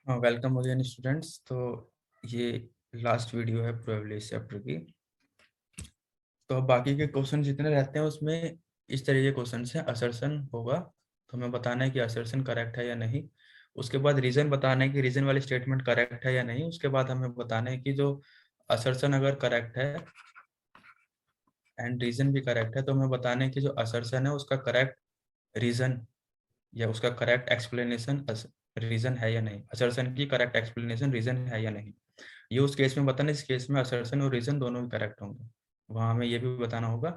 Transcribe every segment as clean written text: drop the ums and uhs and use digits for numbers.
Welcome again students. तो ये last video है प्रोबेबिलिटी चैप्टर की। तो अब बाकी के क्वेश्चन जितने रहते हैं उसमें इस तरह के क्वेश्चन है। असर्शन होगा तो हमें बताना है कि असर्शन करेक्ट है या नहीं। उसके बाद रीजन बताना है कि रीजन वाली स्टेटमेंट करेक्ट है या नहीं। उसके बाद हमें बताना है कि जो असर्शन अगर करेक्ट है एंड रीजन भी करेक्ट है तो हमें बताना है कि जो असर्शन है उसका करेक्ट रीजन या उसका करेक्ट एक्सप्लेनेशन रीजन है या नहीं। असर्शन की करेक्ट एक्सप्लेनेशन रीजन है या नहीं, ये उस केस में बताना। इस केस में असर्शन और रीजन दोनों भी करेक्ट होंगे। वहां हमें ये भी बताना होगा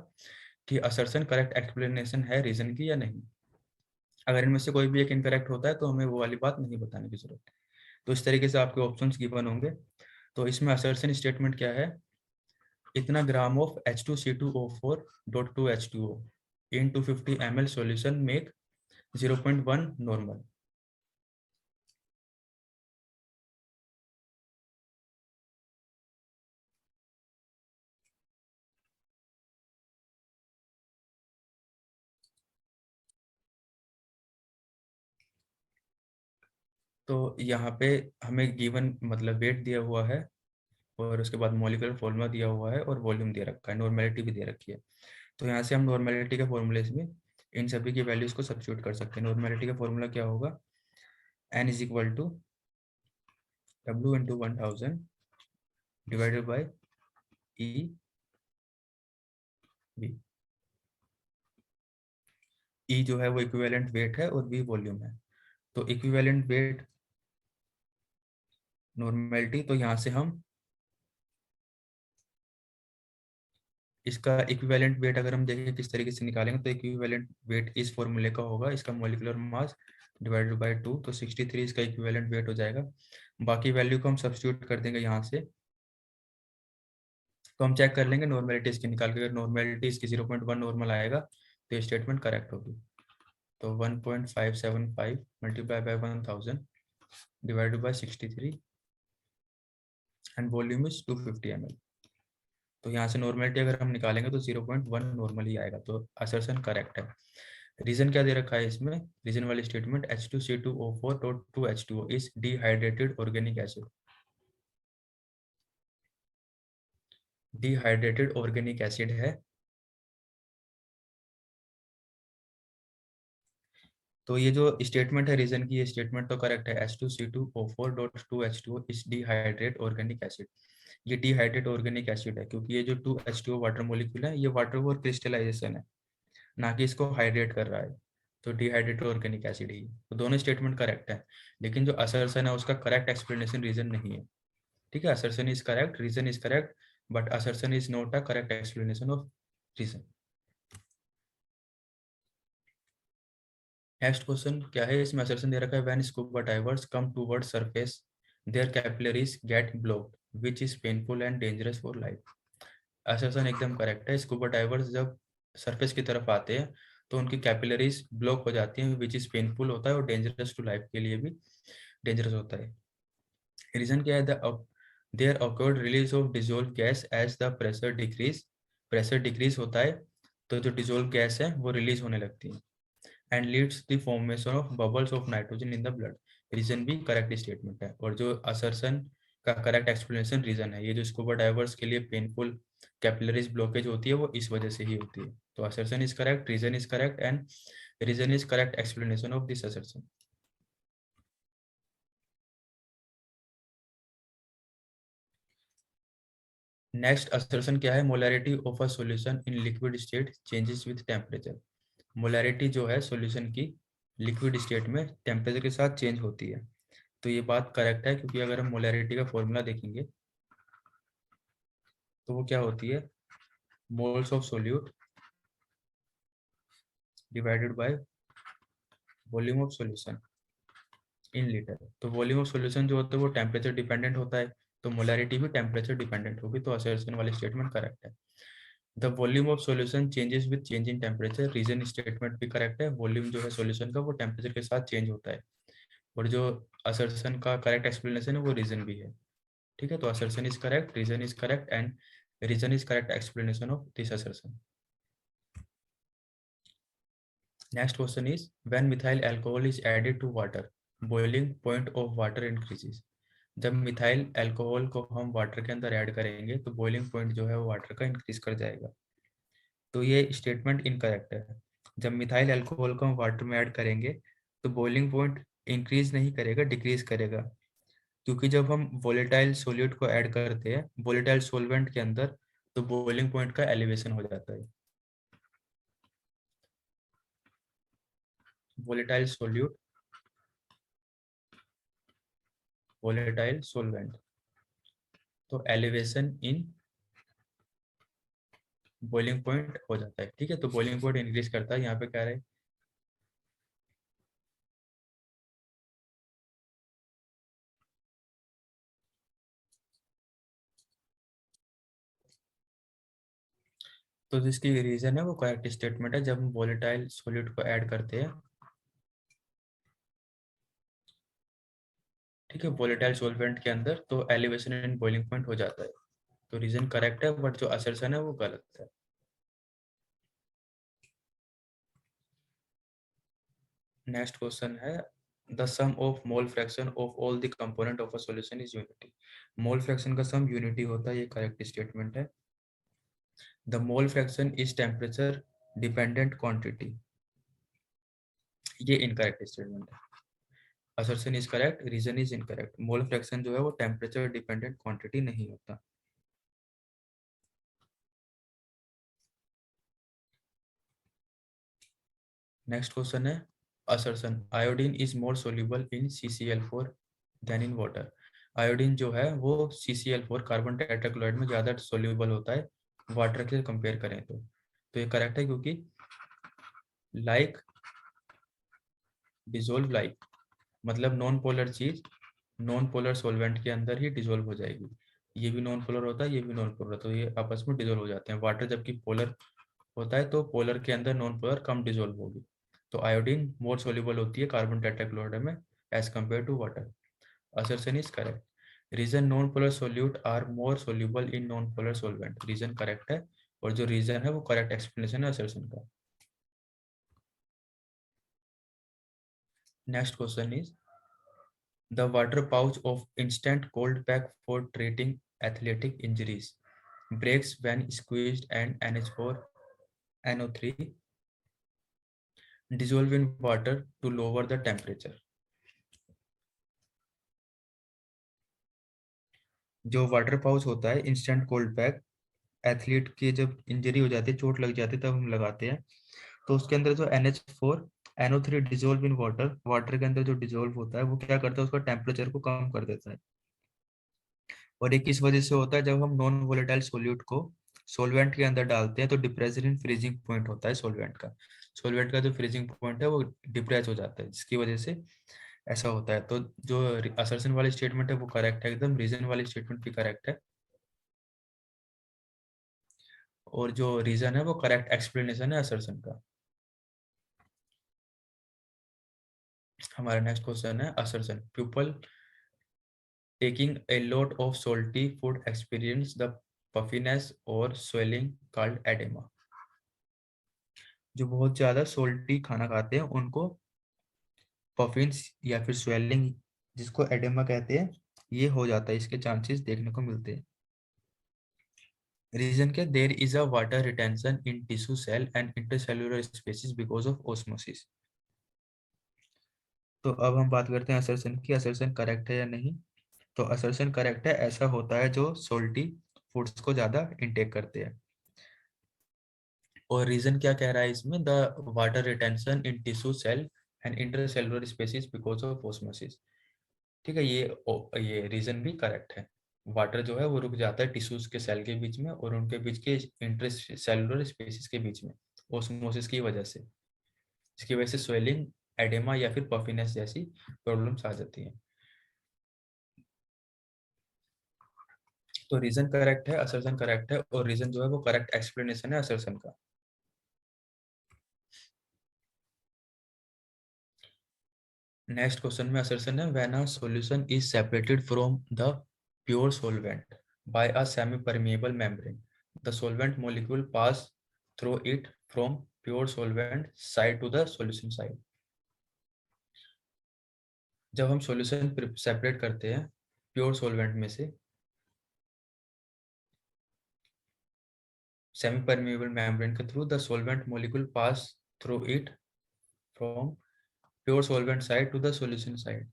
कि असर्शन करेक्ट एक्सप्लेनेशन है रीजन की या नहीं। अगर इनमें से कोई भी एक इनकरेक्ट होता है तो हमें वो वाली बात नहीं बताने की जरूरत है। तो इस तरीके से आपके ऑप्शंस गिवन होंगे। तो इसमें असर्शन स्टेटमेंट क्या है? इतना gram of H2C2O4.2H2O in 250 ml solution make 0.1 normal. तो यहाँ पे हमें गिवन मतलब वेट दिया हुआ है और उसके बाद मॉलिक्यूलर फॉर्मूला दिया हुआ है और वॉल्यूम दे रखा है, नॉर्मेलिटी भी दे रखी है। तो यहाँ से हम नॉर्मेलिटी के फॉर्मूले में इन सभी की वैल्यूज को सब्स्टिट्यूट कर सकते हैं। नॉर्मेलिटी का फॉर्मूला क्या होगा? N is equal to W into 1000 divided by E B. E जो है वो इक्विवेलेंट वेट है और बी वॉल्यूम है। तो इक्विवेलेंट वेट नॉर्मेलिटी, तो यहाँ से हम इसका इक्विवेलेंट वेट अगर हम देखें किस तरीके से निकालेंगे तो इक्विवेलेंट वेट इस फॉर्मूले का होगा, इसका मॉलिक्यूलर मास डिवाइडेड बाय 2। तो 63 इसका इक्विवेलेंट वेट हो जाएगा। बाकी वैल्यू को हम सब्स्टिट्यूट कर देंगे यहाँ से। तो हम चेक कर लेंगे नॉर्मेलिटी इसकी निकाल के। अगर नॉर्मेलिटी इसकी 0.1 नॉर्मल आएगा तो ये स्टेटमेंट करेक्ट होगी। तो 1.575 multiply by 1000 divided by 63 and volume is 250 ml। तो यहाँ से नॉर्मेलिटी अगर हम निकालेंगे तो 0.1 नॉर्मल ही आएगा। तो असर्शन करेक्ट है। रीजन क्या दे रखा है इसमें? रीजन वाली statement H2C2O4.2H2O is dehydrated organic acid. Dehydrated organic acid है। तो ये जो स्टेटमेंट है रीजन की, ये स्टेटमेंट तो करेक्ट है। H2C2O4.2H2O is dehydrate organic acid. ये डिहाइड्रेट ऑर्गेनिक एसिड है क्योंकि ये जो 2H2O वाटर मॉलिक्यूल है ये वाटर और क्रिस्टलाइजेशन है, ना कि इसको हाइड्रेट कर रहा है। तो डिहाइड्रेट ऑर्गेनिक एसिड ही। तो दोनों स्टेटमेंट करेक्ट है, लेकिन जो असर्शन है उसका करेक्ट एक्सप्लेनेशन रीजन नहीं है। ठीक है, assertion is correct, reason is correct, but assertion is not a correct explanation of reason. Next question क्या है? इसमें असर्शन दे रखा है when scuba divers come towards surface their capillaries get blocked which is painful and dangerous for life. Assertion एकदम correct है। Scuba divers जब surface की तरफ आते हैं तो उनकी कैपिलरीज ब्लॉक हो जाती हैं, विच इज पेनफुल होता है और डेंजरस टू लाइफ के लिए भी डेंजरस होता है। रीजन क्या है? There occurred release of dissolve gas as the pressure decrease. Pressure decrease होता है तो जो डिजोल्व गैस है वो रिलीज होने लगती है and leads the formation of bubbles of nitrogen in the blood. Reason भी करेक्ट स्टेटमेंट है। और जो असर्शन का करेक्ट एक्सप्लेनेशन रीजन है, ये जो स्कूबा डाइवर्स के लिए पेनफुल कैपिलरीज ब्लॉकेज होती है वो इस वजह से ही होती है। तो assertion is correct, reason is correct and reason is correct explanation of this assertion. Next assertion क्या है? Molarity of a solution in liquid state changes with temperature. Molarity जो है सॉल्यूशन की लिक्विड स्टेट में टेम्परेचर के साथ change होती है। तो ये बात करेक्ट है क्योंकि अगर हम मोलैरिटी का फॉर्मूला देखेंगे तो वो क्या होती है? Moles of solute divided by volume of solution in litre. तो वॉल्यूम ऑफ सॉल्यूशन जो होता है वो टेम्परेचर डिपेंडेंट होता है, तो मोलैरिटी भी टेम्परेचर डिपेंडेंट होगी। तो असर्शन वाली स्टेटमेंट करेक्ट है। The volume of solution changes with change in temperature. Reason statement भी करेक्ट है। वॉल्यूम जो है सॉल्यूशन का वो टेम्परेचर के साथ चेंज होता है। और जो असर्शन का करेक्ट एक्सप्लेनेशन है वो रीजन भी है। ठीक है, तो assertion is correct, reason is correct and reason is correct explanation of this assertion. Next question is when methyl alcohol is added to water boiling point of water increases. जब methyl alcohol को हम water के अंदर add करेंगे तो boiling point जो है वो वाटर का इंक्रीज कर जाएगा। तो ये स्टेटमेंट इनकरेक्ट है। जब मिथाइल अल्कोहल को हम वाटर में ऐड करेंगे तो बॉइलिंग पॉइंट इंक्रीज नहीं करेगा, डिक्रीज करेगा, क्योंकि जब हम वोलेटाइल सोल्यूट को ऐड करते हैं वोलेटाइल सोलवेंट के अंदर तो बॉइलिंग पॉइंट का एलिवेशन हो जाता है। वोलेटाइल सोल्यूट, वोलेटाइल सोलवेंट, तो एलिवेशन इन बॉइलिंग पॉइंट हो जाता है। ठीक है, तो बॉइलिंग पॉइंट इंक्रीज करता है। यहाँ पे क्या रहे, तो जिसकी रीजन है वो करेक्ट स्टेटमेंट है। जब हम वोलेटाइल सॉल्यूट को ऐड करते हैं, ठीक है, वोलेटाइल सॉल्वेंट के अंदर तो एलिवेशन इन बॉइलिंग पॉइंट हो जाता है। तो रीजन करेक्ट है, बट जो असर्शन है वो गलत है। नेक्स्ट क्वेश्चन है, the sum of mole fraction of all the component of a solution is unity. Mole fraction का सम यूनिटी होता है, ये करेक्ट स्टेटमेंट है। The mole fraction is temperature dependent quantity, ये इनकरेक्ट स्टेटमेंट है। Assertion is correct, reason is incorrect. Mole fraction जो है वो टेम्परेचर डिपेंडेंट क्वांटिटी नहीं होता। नेक्स्ट क्वेश्चन है, assertion iodine is more soluble in CCl4 than in water. Iodine जो है वो CCl4 कार्बन टेट्राक्लोराइड में ज्यादा सोल्यूबल होता है वाटर के कंपेयर करें तो ये करेक्ट है, क्योंकि लाइक डिजोल्व लाइक, मतलब नॉन पोलर चीज नॉन पोलर सॉल्वेंट के अंदर ही डिजोल्व हो जाएगी। ये भी नॉन पोलर होता है, ये भी नॉन पोलर, तो ये आपस में डिजोल्व हो जाते हैं। वाटर जबकि पोलर होता है तो पोलर के अंदर नॉन पोलर कम डिजोल्व होगी। तो आयोडीन मोर सोल्यूबल होती है कार्बन टेट्राक्लोराइड में as compare to water. Assertion is correct. Reason non polar solute are more soluble in non polar solvent, reason correct है। और जो रीजन है वो करेक्ट एक्सप्लेनेशन है असर्शन का। Next question is, the water pouch of instant cold pack for treating athletic injuries breaks when squeezed and NH4 NO3 dissolve in water to lower the temperature। जो water pouch होता है instant cold pack, athlete की जब injury हो जाती है, चोट लग जाती है, तब हम लगाते हैं। तो उसके अंदर जो NH4 NO3 dissolve in water, water के अंदर जो डिजोल्व होता है वो क्या करता है, उसका टेम्परेचर को कम कर देता है। और ये किस वजह से होता है, जब हम नॉन वोलेटाइल सोल्यूट को सोलवेंट के अंदर डालते हैं तो डिप्रेशन इन फ्रीजिंग पॉइंट होता है सोलवेंट का। सोलवेंट का जो फ्रीजिंग पॉइंट है वो डिप्रेस हो जाता है, जिसकी वजह से ऐसा होता है। तो जो असर्शन वाली स्टेटमेंट है वो करेक्ट है एकदम, रीजन वाली स्टेटमेंट भी करेक्ट है। और जो रीजन है वो करेक्ट एक्सप्लेनेशन है असर्शन का। हमारा नेक्स्ट क्वेश्चन है, assertion people taking a lot of salty food experience the puffiness और स्वेलिंग कॉल्ड एडेमा। जो बहुत ज्यादा सोल्टी खाना खाते हैं उनको पफिन्स या फिर स्वेलिंग, जिसको एडेमा कहते हैं, ये हो जाता है, इसके चांसेस देखने को मिलते हैं। रीजन क्या, there is a water retention in tissue cell and intercellular spaces because of osmosis. तो अब हम बात करते हैं असर्शन की, असर्शन करेक्ट है या नहीं। तो असर्शन करेक्ट है, ऐसा होता है जो सोल्टी फूड्स को ज्यादा इंटेक करते हैं। और रीजन क्या कह रहा है इसमें, the water retention in tissue cell and intercellular spaces because of osmosis. ठीक है, ये रीजन भी करेक्ट है। वाटर जो है वो रुक जाता है टिश्यूज के सेल के बीच में और उनके बीच के इंटर सेलुलर स्पेसिस के बीच में ओस्मोसिस की वजह से, इसकी वजह से स्वेलिंग, एडेमा या फिर पफिनेस जैसी प्रॉब्लम्स आ जाती हैं। तो रीजन करेक्ट है, असर्शन करेक्ट है, और रीजन जो है वो करेक्ट एक्सप्लेनेशन है असर्शन का। नेक्स्ट क्वेश्चन में असर्शन है, when a solution is separated from the pure solvent by a semi permeable membrane the solvent molecule pass through it from pure solvent side to the solution side. जब हम solution separate करते हैं pure solvent में से semi permeable membrane के through, the solvent molecule pass through it from pure solvent side to the solution side.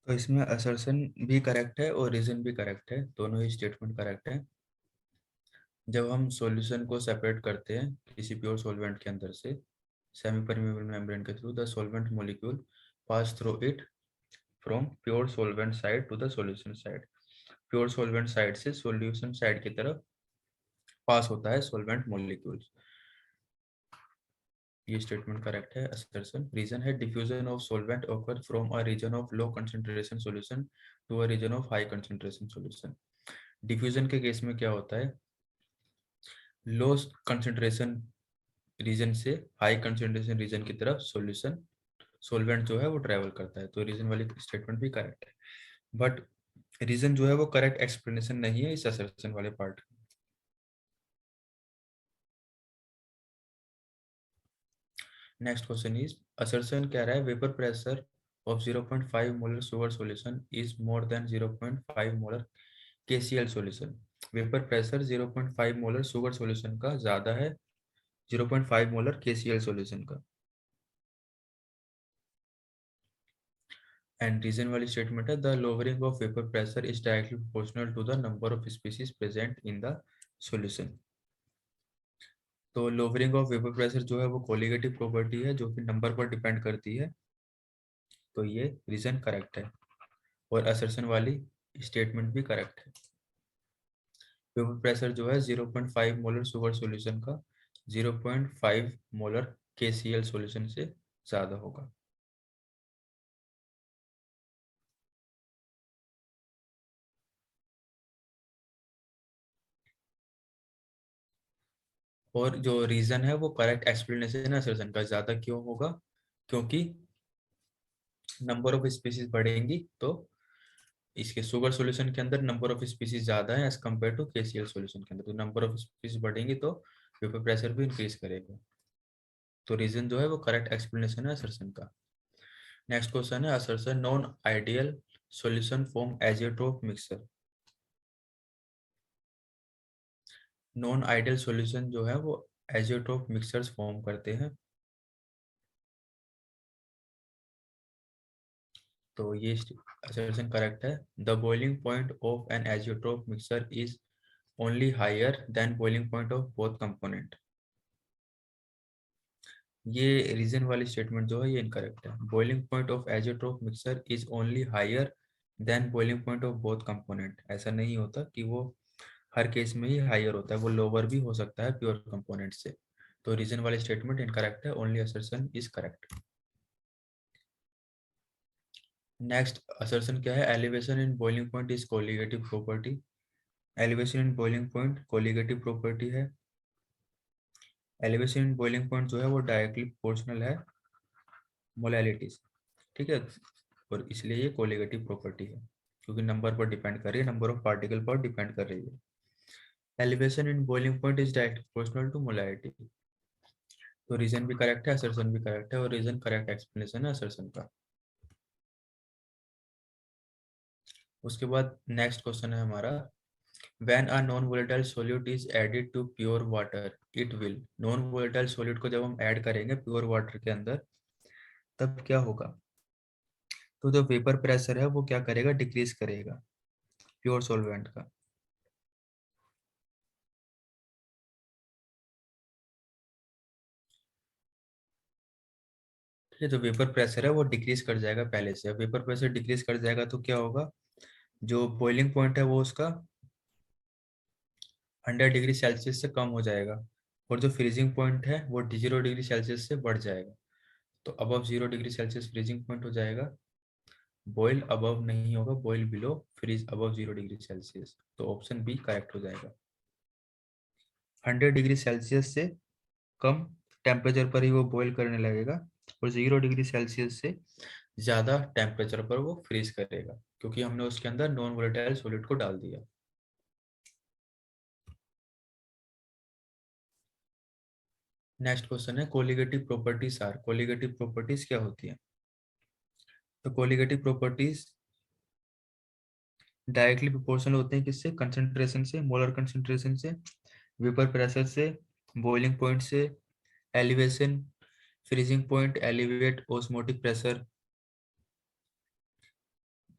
तो इसमें assertion भी करेक्ट है और रीजन भी करेक्ट है, दोनों ही स्टेटमेंट करेक्ट है। जब हम सॉल्यूशन को सेपरेट करते हैं किसी प्योर सॉल्वेंट के अंदर से सेमी परमेबल मेम्ब्रेन के through, the solvent molecule pass through it from pure solvent side to the solution side. Pure solvent side से सॉल्यूशन साइड की तरफ पास होता है सॉल्वेंट मोलिक्यूल। ये स्टेटमेंट करेक्ट है। असर्शन रीजन है diffusion of solvent occur from a region of low concentration solution to a region of high concentration solution. Diffusion के case में क्या होता है, लो कंसंट्रेशन रीजन से हाई कंसंट्रेशन रीजन की तरफ सॉल्यूशन सॉल्वेंट जो है वो ट्रेवल करता है। तो रीजन वाली स्टेटमेंट भी करेक्ट है, बट रीजन जो है वो करेक्ट एक्सप्लेनेशन नहीं है इस असर्शन वाले part. Next question is, assertion कह रहा है vapour pressure of 0.5 molar sugar solution is more than 0.5 molar KCl solution. Vapour pressure 0.5 molar sugar solution का ज्यादा है 0.5 मोलर KCl सॉल्यूशन का। एंड रीजन वाली स्टेटमेंट है the lowering of vapour pressure is directly proportional to the number of species present in the solution. तो lowering of vapour pressure जो है वो कोलिगेटिव प्रॉपर्टी है जो कि नंबर पर डिपेंड करती है। तो ये रीजन करेक्ट है और असर्शन वाली स्टेटमेंट भी करेक्ट है। वेपर प्रेशर जो है 0.5 मोलर सुगर सॉल्यूशन का 0.5 मोलर KCl सॉल्यूशन से ज्यादा होगा। और जो रीजन है वो करेक्ट एक्सप्लेनेशन है असर्शन का ज्यादा क्यों होगा, क्योंकि नंबर ऑफ स्पीसीज बढ़ेंगी तो इसके शुगर सॉल्यूशन के अंदर नंबर ऑफ स्पीसीज ज्यादा है as compare to KCl solution के अंदर। तो नंबर ऑफ स्पीसीज बढ़ेंगी तो वेपर प्रेशर भी इंक्रीज करेगा। तो रीजन जो है वो करेक्ट एक्सप्लेनेशन है असर्शन का। नेक्स्ट क्वेश्चन है assertion non ideal solution form azeotrope mixer. Non ideal solution जो है वो एजियोट्रोप मिक्सर्स फॉर्म करते हैं। तो ये assertion करेक्ट है। The boiling point of an azeotrope mixture is only higher than boiling point of both component. ये reason वाली स्टेटमेंट जो है ये इनकरेक्ट है। Boiling point of azeotrope mixture is only higher than boiling point of both component. ऐसा नहीं होता कि वो हर केस में ही हायर होता है, वो लोअर भी हो सकता है प्योर कंपोनेंट से। तो रीजन वाली स्टेटमेंट इनकरेक्ट है, only assertion is correct. Next assertion क्या है, elevation in boiling point is colligative property. Elevation in boiling point colligative property है। एलिवेशन इन बॉइलिंग पॉइंट जो है वो डायरेक्टली प्रोपोर्शनल है मोलैलिटी से, ठीक है, और इसलिए ये कोलिगेटिव प्रॉपर्टी है क्योंकि नंबर पर डिपेंड कर रही है, नंबर ऑफ पार्टिकल पर डिपेंड कर रही है। Elevation in boiling point is directly proportional to molality. तो रीजन भी करेक्ट है, असर्शन भी करेक्ट है और रीजन करेक्ट एक्सप्लेनेशन है असर्शन का। उसके बाद नेक्स्ट क्वेश्चन है हमारा, when a non volatile solute is added to pure water it will। Non volatile solute को जब हम ऐड करेंगे प्योर वाटर के अंदर तब क्या होगा, तो जो वेपर प्रेशर है वो क्या करेगा, डिक्रीज करेगा प्योर सॉल्वेंट का। ठीक है, जो वेपर प्रेशर है वो डिक्रीज कर जाएगा पहले से। अब वेपर प्रेशर डिक्रीज कर जाएगा तो क्या होगा, जो बॉइलिंग पॉइंट है वो उसका 100 डिग्री सेल्सियस से कम हो जाएगा और जो फ्रीजिंग पॉइंट है वो 0 डिग्री सेल्सियस से बढ़ जाएगा। तो above 0 degree Celsius freezing point हो जाएगा, बॉयल अबव नहीं होगा, boil below, freeze above 0 degree Celsius. तो ऑप्शन बी करेक्ट हो जाएगा। 100 डिग्री सेल्सियस से कम टेम्परेचर पर ही वो बॉयल करने लगेगा और 0 डिग्री सेल्सियस से ज्यादा टेम्परेचर पर वो फ्रीज करेगा क्योंकि हमने उसके अंदर नॉन वोलेटाइल सॉलिड को डाल दिया। नेक्स्ट क्वेश्चन है colligative properties are. Colligative properties क्या होती है? तो कोलिगेटिव प्रॉपर्टीज डायरेक्टली प्रोपोर्शनल होते हैं किससे? कंसंट्रेशन से, मोलर कंसंट्रेशन से, वेपर प्रेशर से, बॉइलिंग पॉइंट से, elevation, freezing point, elevate, osmotic pressure,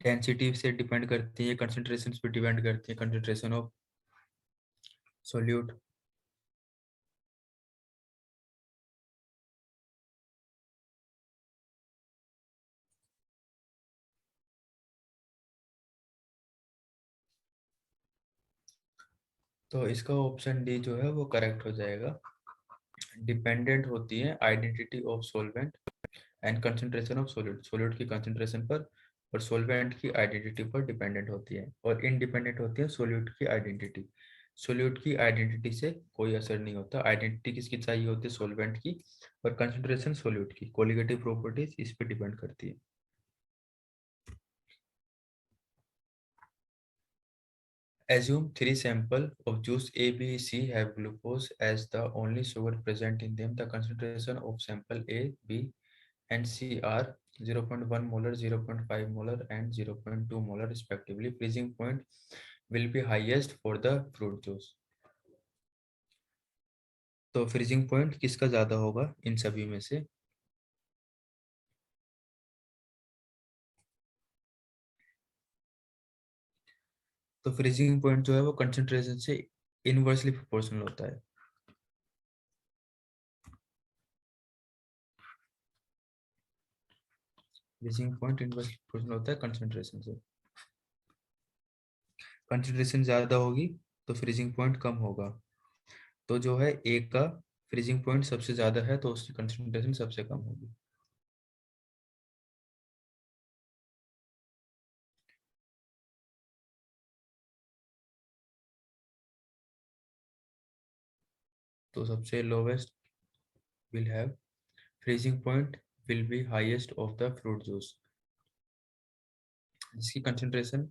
density से डिपेंड करती है, कंसंट्रेशन पे डिपेंड करती है, कंसंट्रेशन ऑफ सॉल्यूट। तो इसका ऑप्शन डी जो है वो करेक्ट हो जाएगा। डिपेंडेंट होती है identity of solvent and concentration of solute, solute की कंसंट्रेशन पर और सॉल्वेंट की आइडेंटिटी पर डिपेंडेंट होती है, और इंडिपेंडेंट होती है सॉल्यूट की आइडेंटिटी। सॉल्यूट की आइडेंटिटी से कोई असर नहीं होता। आइडेंटिटी किसकी चाहिए होती है? सॉल्वेंट की, और कंसंट्रेशन सॉल्यूट की। कोलिगेटिव प्रॉपर्टीज इस पे डिपेंड करती है। Assume three samples of juice A, B, C have glucose as the only sugar present in them. The concentration of sample A, B, and C are 0.1 molar, 0.5 molar, and 0.2 molar respectively. Freezing point will be highest for the fruit juice. तो freezing point किसका ज्यादा होगा इन सभी में से? तो freezing point जो है वो कंसंट्रेशन से इनवर्सली प्रोपोर्शनल होता है। फ्रीजिंग पॉइंट इनवर्सली प्रोपोर्शनल होता है कंसंट्रेशन से। कंसंट्रेशन ज्यादा होगी तो फ्रीजिंग पॉइंट कम होगा। तो जो है ए का फ्रीजिंग पॉइंट सबसे ज्यादा है तो उसकी कंसंट्रेशन सबसे कम होगी। तो सबसे lowest will have freezing point will be highest of the fruit juice. जिसकी कंसंट्रेशन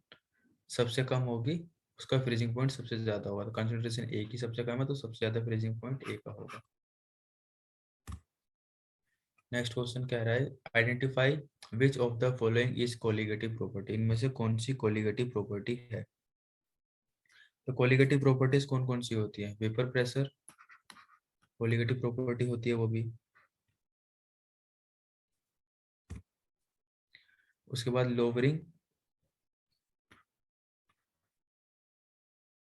सबसे कम होगी उसका फ्रीजिंग पॉइंट सबसे ज्यादा होगा। तो कंसंट्रेशन ए की सबसे कम है तो सबसे ज्यादा फ्रीजिंग पॉइंट ए का होगा। नेक्स्ट क्वेश्चन कह रहा है identify which of the following is colligative property. इनमें से कौन सी कोलिगेटिव प्रॉपर्टी है? तो कोलिगेटिव प्रॉपर्टीज कौन कौन सी होती है? वेपर प्रेशर कोलिगेटिव प्रॉपर्टी होती है वो भी। उसके बाद लोवरिंग,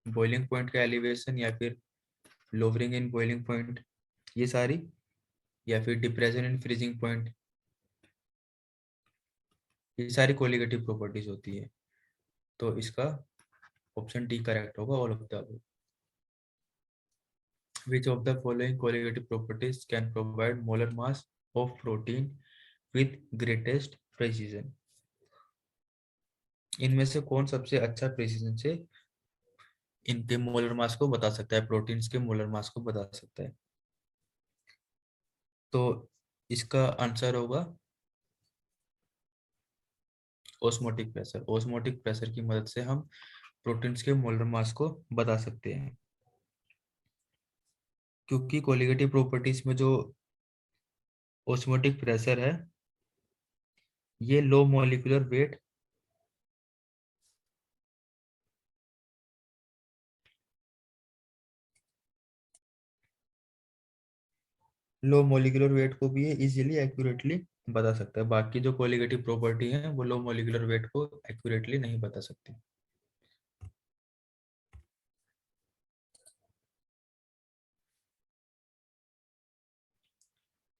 बॉइलिंग पॉइंट का एलिवेशन या फिर लोवरिंग इन बॉइलिंग पॉइंट, ये सारी, या फिर डिप्रेशन इन फ्रीजिंग पॉइंट, ये सारी कोलिगेटिव प्रॉपर्टीज होती है। तो इसका ऑप्शन डी करेक्ट होगा, all of the above. Which of the following colligative properties can provide molar mass of protein with greatest precision? इनमें से कौन सबसे अच्छा प्रेसिजन से इनके मोलर मास को बता सकता है, प्रोटीन्स के मोलर मास को बता सकता है? तो इसका आंसर होगा ऑस्मोटिक प्रेशर। ऑस्मोटिक प्रेशर की मदद से हम प्रोटीन्स के मोलर मास को बता सकते हैं, क्योंकि कोलिगेटिव प्रॉपर्टीज में जो ऑस्मोटिक प्रेशर है ये लो मॉलिक्यूलर वेट लो मॉलिक्यूलर वेट को भी ये इजीली एक्यूरेटली बता सकता है। बाकी जो कोलिगेटिव प्रॉपर्टी है वो लो मॉलिक्यूलर वेट को एक्यूरेटली नहीं बता सकती।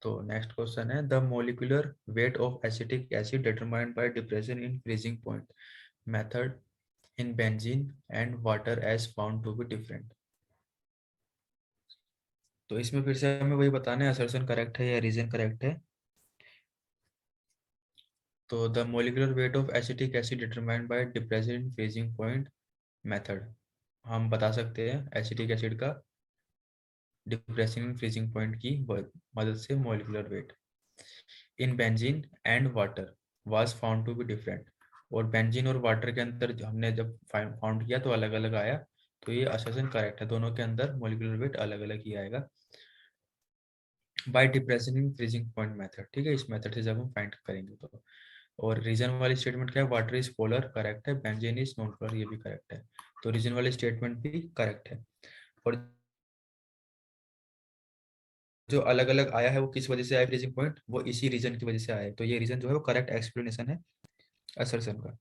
तो नेक्स्ट क्वेश्चन है the molecular weight of acetic acid determined by depression in freezing point method in benzene and water as found to be different. तो इसमें फिर से हमें वही बताना है असर्शन करेक्ट है या रीजन करेक्ट है। तो the molecular weight of acetic acid determined by depression in freezing point method, हम बता सकते हैं एसिटिक एसिड का डिप्रेशन इन फ्रीजिंग पॉइंट की मदद से molecular weight in benzene and water was found to be different. और बेंजीन और वाटर के अंदर हमने जब फाउंड किया तो अलग अलग आया। तो ये असर्शन करेक्ट है, दोनों के अंदर मॉलिक्यूलर वेट अलग अलग ही आएगा। By depressing freezing point method, ठीक है, इस मेथड से जब हम फाइंड करेंगे तो। और रीजन वाली स्टेटमेंट क्या है, वाटर इज पोलर करेक्ट है, बेंजीन इज नॉन पोलर, ये भी करेक्ट है, तो रीजन वाली स्टेटमेंट भी करेक्ट है। और जो अलग अलग आया है वो किस वजह से आया फ्रीजिंग पॉइंट, वो इसी रीजन की वजह से आया है, तो ये रीजन जो है वो करेक्ट एक्सप्लेनेशन है असर्शन का।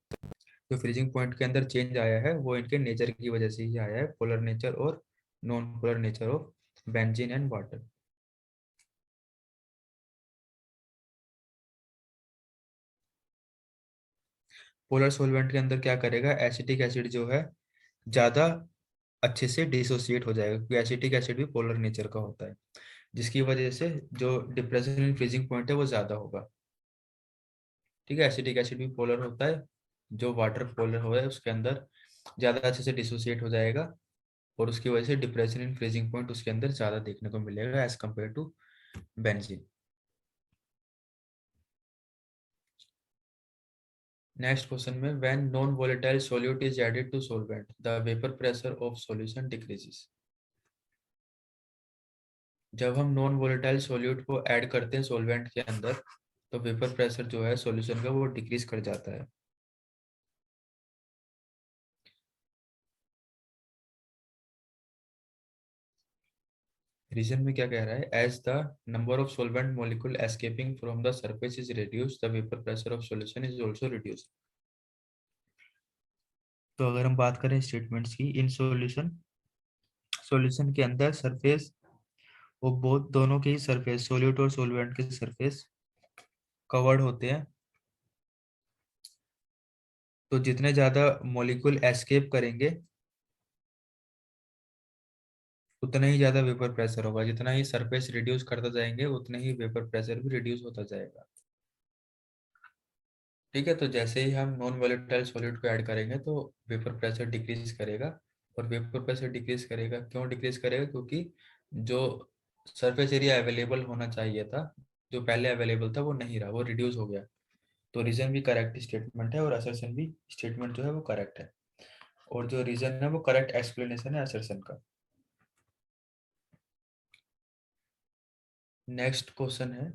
जो फ्रीजिंग पॉइंट के अंदर चेंज आया है वो इनके नेचर की वजह से ही आया है, पोलर नेचर और non polar nature of benzene and water. Polar solvent के अंदर क्या करेगा, एसिटिक एसिड जो है ज्यादा अच्छे से डिसोसिएट हो जाएगा, क्योंकि एसिटिक एसिड भी पोलर नेचर का होता है, जिसकी वजह से जो डिप्रेशन इन फ्रीजिंग पॉइंट है वो ज्यादा होगा। ठीक है, एसिटिक एसिड भी पोलर होता है, जो वाटर पोलर हो है उसके अंदर ज्यादा अच्छे से डिसोसिएट हो जाएगा, और उसकी वजह से डिप्रेशन इन फ्रीजिंग पॉइंट उसके अंदर ज्यादा देखने को मिलेगा as compare to benzene. Next question में, when non volatile solute is added to solvent the vapour pressure of solution decreases. जब हम नॉन वोलेटाइल सॉल्यूट को ऐड करते हैं सॉल्वेंट के अंदर, तो वेपर प्रेशर जो है सॉल्यूशन का वो डिक्रीज कर जाता है। रीजन में क्या कह रहा है, as the number of solvent molecule escaping from the surface is reduce the vapour pressure of solution is also reduce. तो अगर हम बात करें स्टेटमेंट्स की, इन सॉल्यूशन, सॉल्यूशन के अंदर सरफेस, वो बहुत दोनों के ही सरफेस, सॉल्यूट और सॉल्वेंट के सरफेस कवर्ड होते हैं, तो जितने ज्यादा मॉलिक्यूल एस्केप करेंगे उतना ही ज्यादा वेपर प्रेशर होगा, जितना ही सरफेस रिड्यूस करता जाएंगे उतना ही वेपर प्रेशर भी रिड्यूस होता जाएगा। ठीक है, तो जैसे ही हम नॉन वोलेटाइल सॉल्यूट को ऐड करेंगे तो वेपर प्रेशर डिक्रीज करेगा, और वेपर प्रेशर डिक्रीज करेगा, क्यों डिक्रीज करेगा, क्योंकि जो सरफेस एरिया अवेलेबल होना चाहिए था, जो पहले अवेलेबल था वो नहीं रहा, वो रिड्यूस हो गया। तो रीजन भी करेक्ट स्टेटमेंट है और असर्शन भी स्टेटमेंट जो है वो करेक्ट है, और जो रीजन है वो करेक्ट एक्सप्लेनेशन है असर्शन का। नेक्स्ट क्वेश्चन है,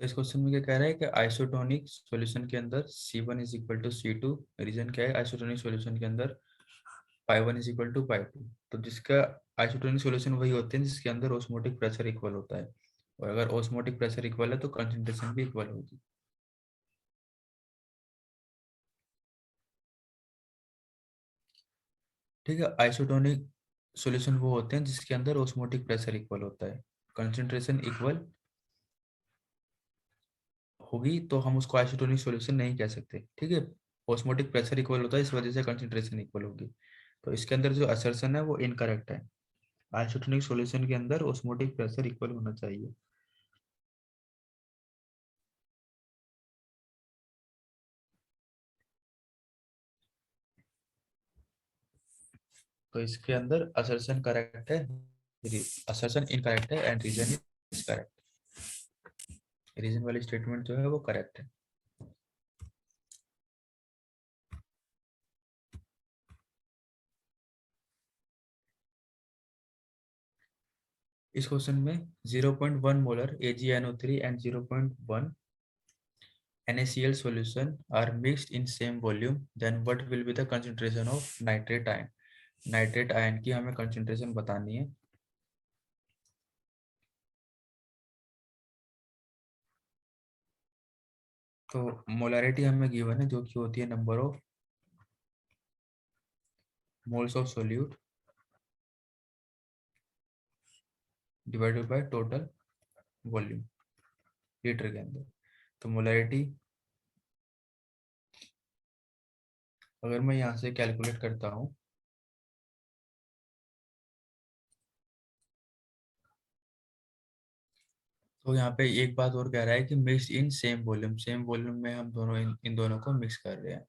तो इस क्वेश्चन में क्या कह रहा है कि आइसोटोनिक सॉल्यूशन के अंदर C1 is equal to C2। Reason क्या है, आइसोटोनिक सॉल्यूशन के अंदर पाई 1 इज इक्वल टू पाई 2। तो जिसका आइसोटोनिक सॉल्यूशन वही होते हैं जिसके अंदर ऑस्मोटिक प्रेशर इक्वल होता है, और अगर ऑस्मोटिक प्रेशर इक्वल है तो कंसंट्रेशन भी इक्वल होगी। ठीक है, आइसोटोनिक सॉल्यूशन वो होते हैं जिसके अंदर ऑस्मोटिक प्रेशर इक्वल होता है, कंसंट्रेशन इक्वल होगी तो हम उसको आइसोटोनिक सॉल्यूशन नहीं कह सकते। ठीक है, ऑस्मोटिक प्रेशर इक्वल होता है, इस वजह से कंसंट्रेशन इक्वल होगी, तो इसके अंदर जो असर्शन है वो इनकरेक्ट है। आइसोटोनिक सॉल्यूशन के अंदर ऑस्मोटिक प्रेशर इक्वल होना चाहिए। तो इसके अंदर असर्शन करेक्ट है, असर्शन इनकरेक्ट है and reason is correct. Reason वाली स्टेटमेंट जो है वो करेक्ट है। इस क्वेश्चन में 0.1 molar AgNO3 and 0.1 NaCl solution are mixed in same volume, then what will be the concentration of nitrate ion? Nitrate ion की हमें कंसंट्रेशन बतानी है। तो मोलारिटी हमें गिवन है जो कि होती है number of moles of solute divided by total volume litre के अंदर। तो मोलारिटी अगर मैं यहाँ से कैलकुलेट करता हूँ, तो यहाँ पे एक बात और कह रहा है कि मिक्स इन सेम वॉल्यूम में हम दोनों इन दोनों को मिक्स कर रहे हैं।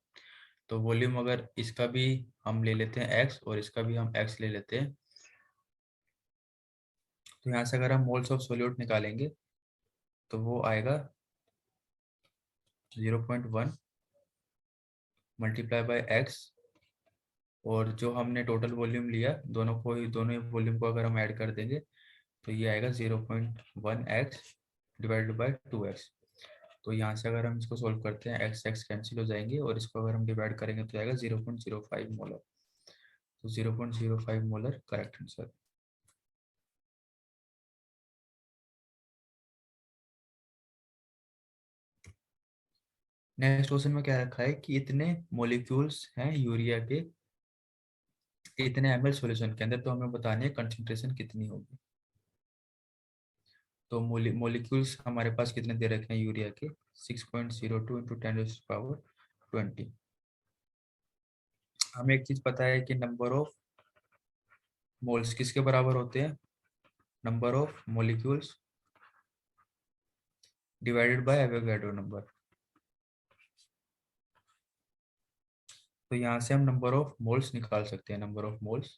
तो वॉल्यूम अगर इसका भी हम ले लेते हैं x और इसका भी हम x ले लेते हैं, तो यहाँ से अगर हम मोल्स ऑफ सोल्यूट निकालेंगे तो वो आएगा 0.1 मल्टीप्लाई बाय x, और जो हमने टोटल वॉल्यूम लिया दोनों ही वॉल्यूम को अगर हम ऐड कर देंगे तो ये आएगा 0.1x डिवाइडेड बाय 2x। तो यहाँ से अगर हम इसको सोल्व करते हैं एक्स एक्स कैंसिल हो जाएंगे और इसको अगर हम डिवाइड करेंगे तो आएगा 0.05 मोलर। तो 0.05 molar correct answer. Next question में क्या रखा है कि इतने मॉलिक्यूल्स हैं यूरिया के इतने ml सॉल्यूशन के अंदर, तो हमें बतानी है कंसंट्रेशन कितनी होगी। तो मॉलिक्यूल्स हमारे पास कितने दे रखे हैं यूरिया के, 6.02 इंटू 10⁻20। हमें एक चीज पता है कि नंबर ऑफ मोल्स किसके बराबर होते हैं, number of molecules divided by Avogadro number. तो यहाँ से हम नंबर ऑफ मोल्स निकाल सकते हैं। नंबर ऑफ मोल्स,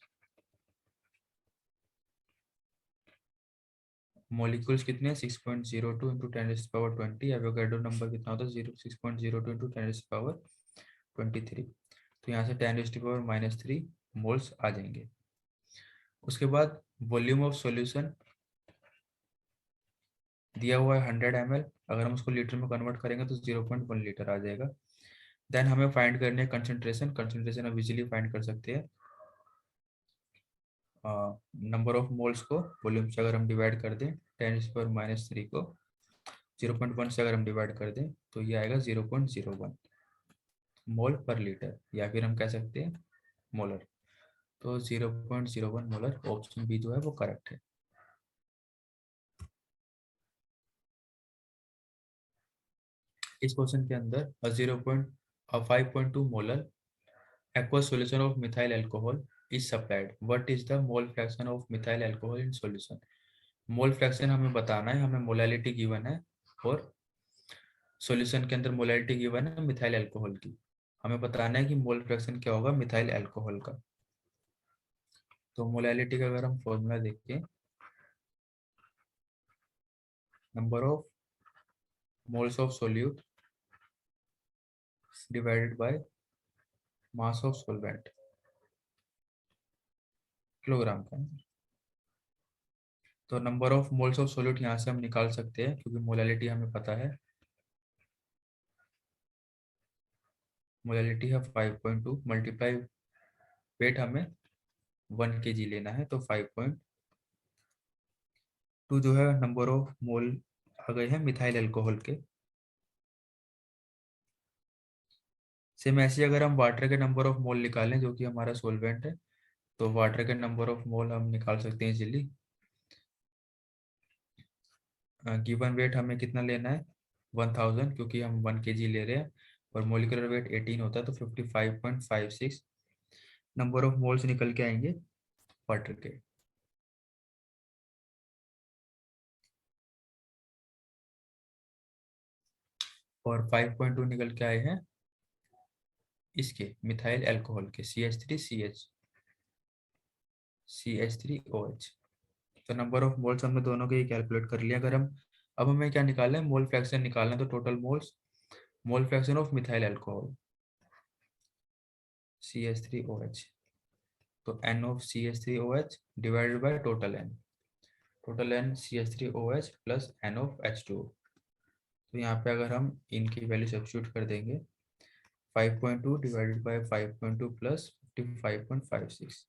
मॉलिक्यूल्स कितने हैं 6.02 इंटू 10⁻20, एवोगाड्रो नंबर कितना होता है 6.02 इंटू 10⁻23। तो यहाँ से 10⁻³ मोल्स आ जाएंगे। उसके बाद वॉल्यूम ऑफ सॉल्यूशन दिया हुआ है 100 ml, अगर हम उसको लीटर में कन्वर्ट करेंगे तो 0.1 लीटर आ जाएगा। देन हमें फाइंड करनी है कंसंट्रेशन। कंसंट्रेशन हम इजीली फाइंड कर सकते हैं, नंबर ऑफ मोल्स को वॉल्यूम से अगर हम डिवाइड कर दें 10⁻³ को 0.1 से अगर हम डिवाइड कर दें तो ये आएगा 0.01 मोल पर लीटर, या फिर हम कह सकते हैं मोलर। तो 0.01 मोलर, ऑप्शन बी जो है वो करेक्ट है। इस क्वेश्चन के अंदर 5.2 molar aqueous solution of methyl alcohol is supplied. What is the mole fraction of methyl alcohol in solution? Mole fraction हमें बताना है, हमें मोलैलिटी गिवन है और सॉल्यूशन के अंदर मोलैलिटी गिवन है मिथाइल अल्कोहल की। हमें बताना है कि मोल फ्रैक्शन क्या होगा मिथाइल अल्कोहल का। तो मोलैलिटी का अगर हम फॉर्मूला देखें, number of moles of solute divided by mass of solvent kilogram का। तो number of moles of solute यहाँ से हम निकाल सकते हैं क्योंकि मोलैलिटी हमें पता है। मोलैलिटी है 5.2 मल्टीप्लाई वेट हमें 1 kg लेना है, तो 5.2 जो है नंबर ऑफ मोल आ गए हैं मिथाइल अल्कोहल के। सेम ऐसे अगर हम वाटर के नंबर ऑफ मोल निकालें जो कि हमारा सोलवेंट है, तो वाटर के नंबर ऑफ मोल हम निकाल सकते हैं इजीली। गिवन वेट हमें कितना लेना है 1000, क्योंकि हम 1 kg ले रहे हैं और मोलिकुलर वेट 18 होता है, तो 55.56 नंबर ऑफ मोल्स निकल के आएंगे वाटर के। और 5.2 निकल के आए हैं इसके मिथाइल अल्कोहल के CH3OH। तो नंबर ऑफ मोल्स हमने दोनों के ही कैलकुलेट कर लिया। अगर हम अब हमें क्या निकालना है, मोल फ्रैक्शन निकालना है, तो total moles, mole fraction of methyl alcohol CH3OH, तो N of CH3OH divided by total N CH3OH plus N of H2O। तो यहाँ पे अगर हम इनकी वैल्यू सब्स्टिट्यूट कर देंगे 5.2 डिवाइडेड बाय 5.2 प्लस 55.56,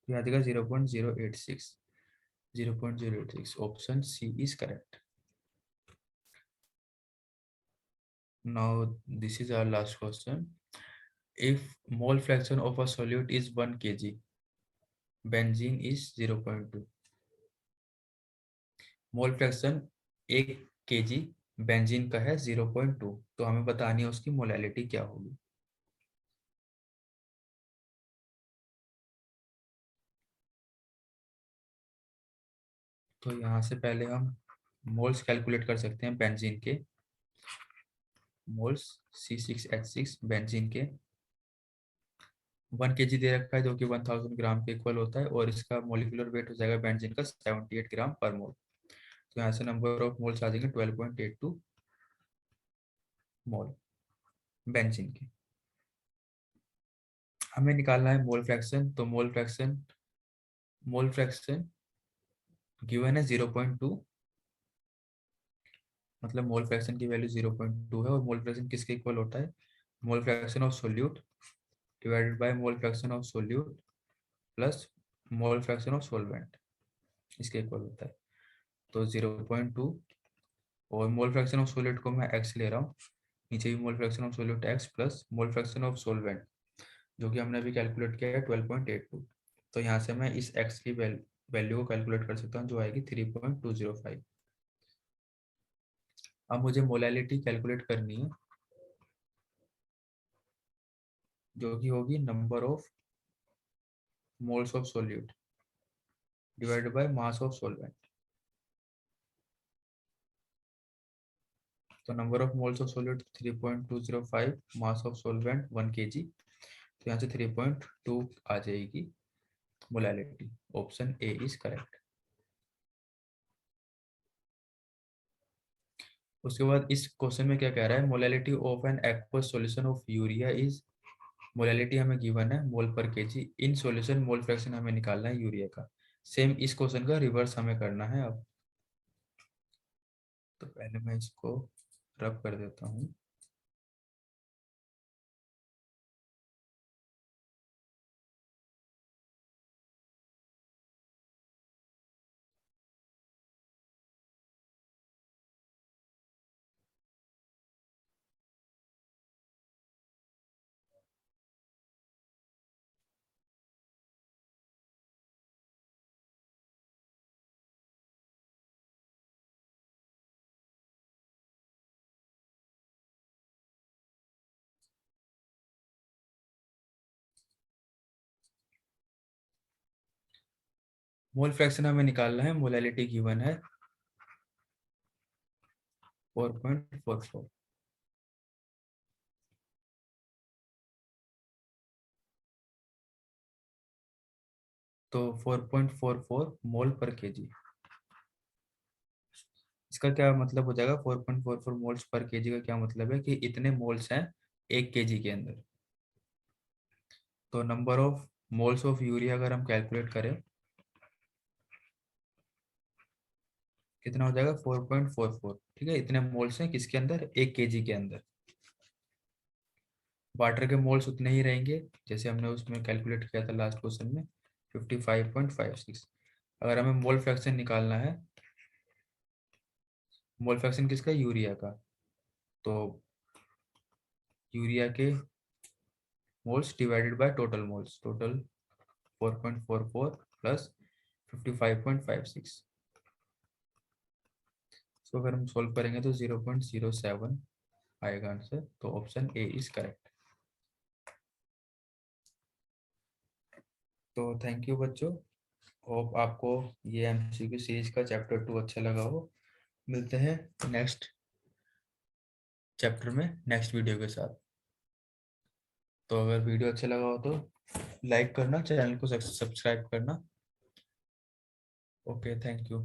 तो यहाँ देगा 0.086। 0.086 option C is correct. Now this is our last question. If mole fraction of a solute is 1 kg, benzene is 0.2। Mole fraction 1 kg benzene का है 0.2, तो हमें बतानी है उसकी मोलैलिटी क्या होगी। तो यहाँ से पहले हम मोल्स कैलकुलेट कर सकते हैं बेंजीन के, मोल्स C6H6 बेंजीन के 1 kg दे रखा है जो कि 1000 ग्राम के इक्वल होता है, और इसका मोलिकुलर वेट हो जाएगा बेंजीन का 78 ग्राम पर मोल। तो यहाँ से नंबर ऑफ मोल्स आ जाएंगे 12.82 मोल बेंजीन के। हमें निकालना है मोल फ्रैक्शन, तो मोल फ्रैक्शन गिवन है 0.2, मतलब मोल फ्रैक्शन की वैल्यू 0.2 है। और मोल फ्रैक्शन किसके इक्वल होता है, मोल fraction of solute divided by mole fraction of solute plus mole fraction of solvent, इसके इक्वल होता है। तो 0.2, और मोल फ्रैक्शन ऑफ सोल्यूट को मैं x ले रहा हूँ, नीचे भी मोल fraction of solute x plus mole fraction of solvent जो कि हमने अभी कैलकुलेट किया है 12.82। तो यहाँ से मैं इस x की वैल्यू को कैलकुलेट कर सकता हूँ जो आएगी 3.205। अब मुझे मोलैलिटी कैलकुलेट करनी है जो कि होगी number of moles of solute divided by mass of solvent. तो number of moles of solute 3.205, mass of solvent 1 kg, तो यहाँ से 3.2 आ जाएगी molality. Option A is correct. उसके बाद इस क्वेश्चन में क्या कह रहा है, molality of an aqueous solution of urea is, molality हमें गिवन है मोल पर KG, in solution mole fraction हमें निकालना है यूरिया का। सेम इस क्वेश्चन का रिवर्स हमें करना है अब। तो पहले मैं इसको रब कर देता हूँ। मोल फ्रैक्शन हमें निकालना है, मोलैलिटी गिवन है 4.44। तो 4.44 मोल पर केजी, इसका क्या मतलब हो जाएगा, 4.44 मोल्स पर केजी का क्या मतलब है कि इतने मोल्स हैं 1 kg के अंदर। तो number of moles of urea अगर हम कैलकुलेट करें कितना हो जाएगा 4.44, ठीक है। इतने मोल्स हैं किसके अंदर, 1 kg के अंदर। वाटर के मोल्स उतने ही रहेंगे जैसे हमने उसमें कैलकुलेट किया था लास्ट क्वेश्चन में 55.56। अगर हमें मोल फ्रैक्शन निकालना है, मोल फ्रैक्शन किसका, यूरिया का, तो यूरिया के moles divided by total moles, total 4.44 plus 55.56। इसको अगर हम सोल्व करेंगे तो 0.07 आएगा आंसर। तो ऑप्शन ए इज करेक्ट। तो थैंक यू बच्चों, होप आपको ये एमसीक्यू सीरीज का चैप्टर 2 अच्छा लगा हो। मिलते हैं नेक्स्ट चैप्टर में नेक्स्ट वीडियो के साथ। तो अगर वीडियो अच्छा लगा हो तो लाइक करना, चैनल को सब्सक्राइब करना। Okay, thank you.